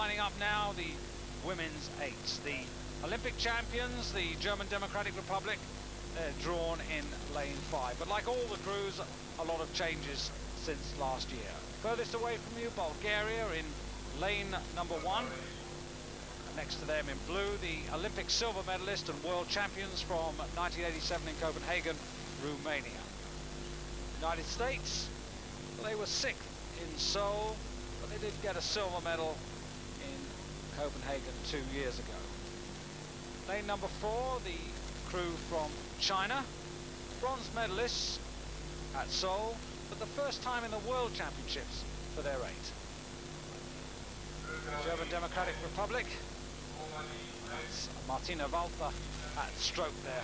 Lining up now, the women's eights. The Olympic champions, the German Democratic Republic, they're drawn in lane 5. But like all the crews, a lot of changes since last year. Furthest away from you, Bulgaria in lane number 1. Next to them in blue, the Olympic silver medalist and world champions from 1987 in Copenhagen, Romania. United States, well, they were 6th in Seoul, but they did get a silver medal in Copenhagen 2 years ago. Lane number 4, the crew from China, bronze medalists at Seoul, but the first time in the World Championships for their 8. German Democratic Republic, that's Martina Walter at stroke there.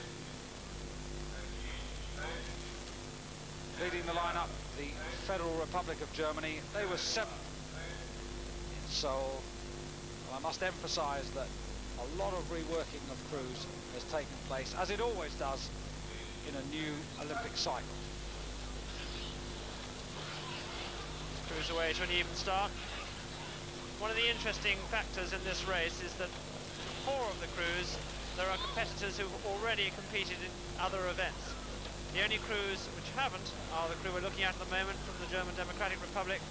Leading the lineup, the Federal Republic of Germany, they were 7th in Seoul. And I must emphasize that a lot of reworking of crews has taken place, as it always does in a new Olympic cycle. Cruise away to an even start. One of the interesting factors in this race is that 4 of the crews, there are competitors who've already competed in other events. The only crews which haven't are the crew we're looking at the moment from the German Democratic Republic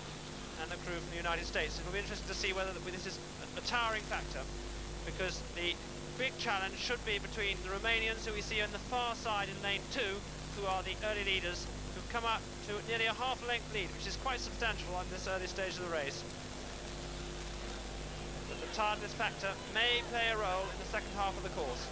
and the crew from the United States. It'll be interesting to see whether this is a towering factor, because the big challenge should be between the Romanians, who we see on the far side in lane 2, who are the early leaders, who've come up to nearly a half-length lead, which is quite substantial on this early stage of the race. But the tiredness factor may play a role in the second half of the course.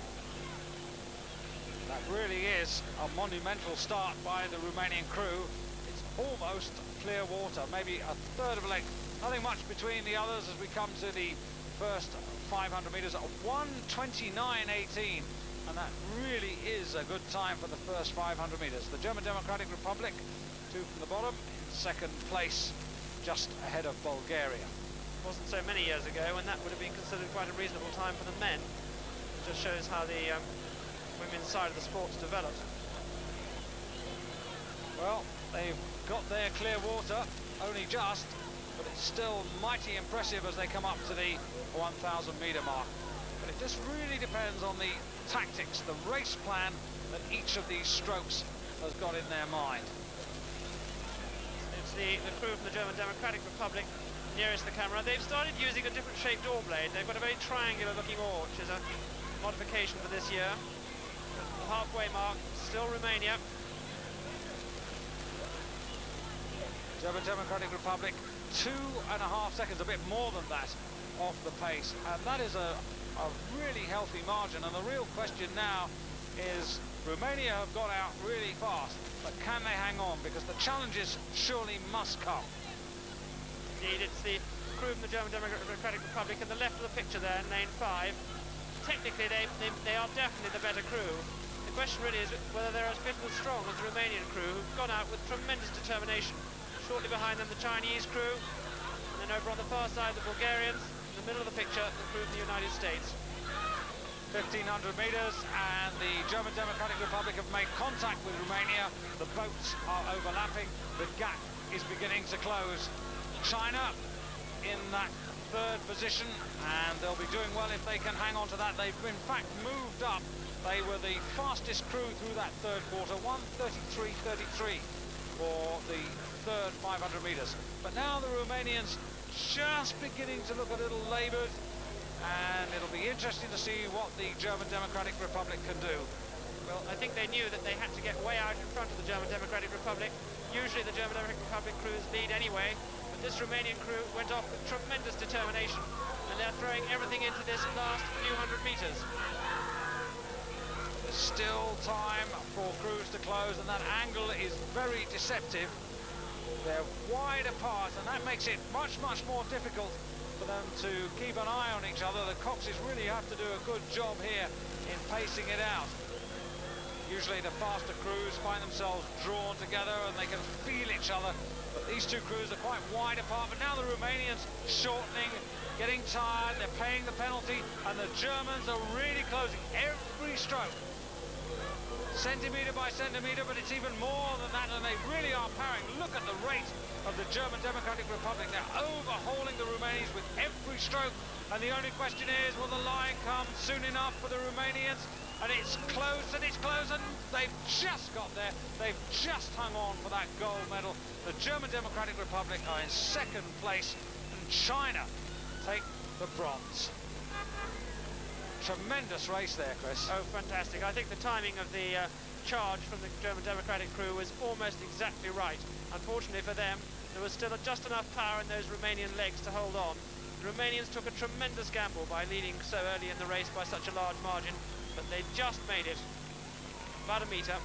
That really is a monumental start by the Romanian crew. It's almost clear water, maybe a third of a length. Nothing much between the others as we come to the first 500 metres at 1:29.18, and that really is a good time for the first 500 metres. The German Democratic Republic, 2 from the bottom, in 2nd place, just ahead of Bulgaria. It wasn't so many years ago when that would have been considered quite a reasonable time for the men. It just shows how the women's side of the sport's developed. Well, they've got their clear water, only just, but it's still mighty impressive as they come up to the 1,000 metre mark. But it just really depends on the tactics, the race plan that each of these strokes has got in their mind. It's the crew from the German Democratic Republic nearest the camera. They've started using a different shaped oar blade. They've got a very triangular looking oar, which is a modification for this year. The halfway mark, still Romania. German Democratic Republic, 2.5 seconds, a bit more than that, off the pace. And that is a really healthy margin. And the real question now is, Romania have got out really fast, but can they hang on? Because the challenges surely must come. Indeed, it's the crew from the German Democratic Republic in the left of the picture there in lane 5. Technically, they are definitely the better crew. The question really is whether they're as fit and as strong as the Romanian crew, who've gone out with tremendous determination. Shortly behind them, the Chinese crew, and then over on the far side, the Bulgarians. In the middle of the picture, the crew from the United States. 1,500 metres, and the German Democratic Republic have made contact with Romania. The boats are overlapping. The gap is beginning to close. China in that 3rd position, and they'll be doing well if they can hang on to that. They've in fact moved up. They were the fastest crew through that 3rd quarter, 1:33.33 for the 3rd 500 metres. But now the Romanians just beginning to look a little laboured, and it'll be interesting to see what the German Democratic Republic can do. Well, I think they knew that they had to get way out in front of the German Democratic Republic. Usually the German Democratic Republic crews lead anyway, but this Romanian crew went off with tremendous determination, and they're throwing everything into this last few hundred metres. There's still time for crews to close, and that angle is very deceptive. They're wide apart, and that makes it much more difficult for them to keep an eye on each other. The Coxes really have to do a good job here in pacing it out. Usually the faster crews find themselves drawn together and they can feel each other, but these two crews are quite wide apart. But now the Romanians shortening, getting tired, they're paying the penalty, and the Germans are really closing every stroke. Centimetre by centimetre, but it's even more than that, and they really are powering. Look at the rate of the German Democratic Republic. They're overhauling the Romanians with every stroke, and the only question is, will the line come soon enough for the Romanians? And it's close, and it's close, and they've just got there. They've just hung on for that gold medal. The German Democratic Republic are in second place, and China take the bronze. Tremendous race there, Chris. Oh, fantastic. I think the timing of the charge from the German Democratic crew was almost exactly right. Unfortunately for them, there was still just enough power in those Romanian legs to hold on. The Romanians took a tremendous gamble by leading so early in the race by such a large margin, but they just made it. About a metre.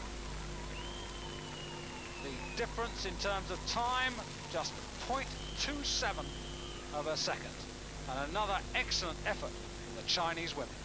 The difference in terms of time, just 0.27 of a second. And another excellent effort from the Chinese women.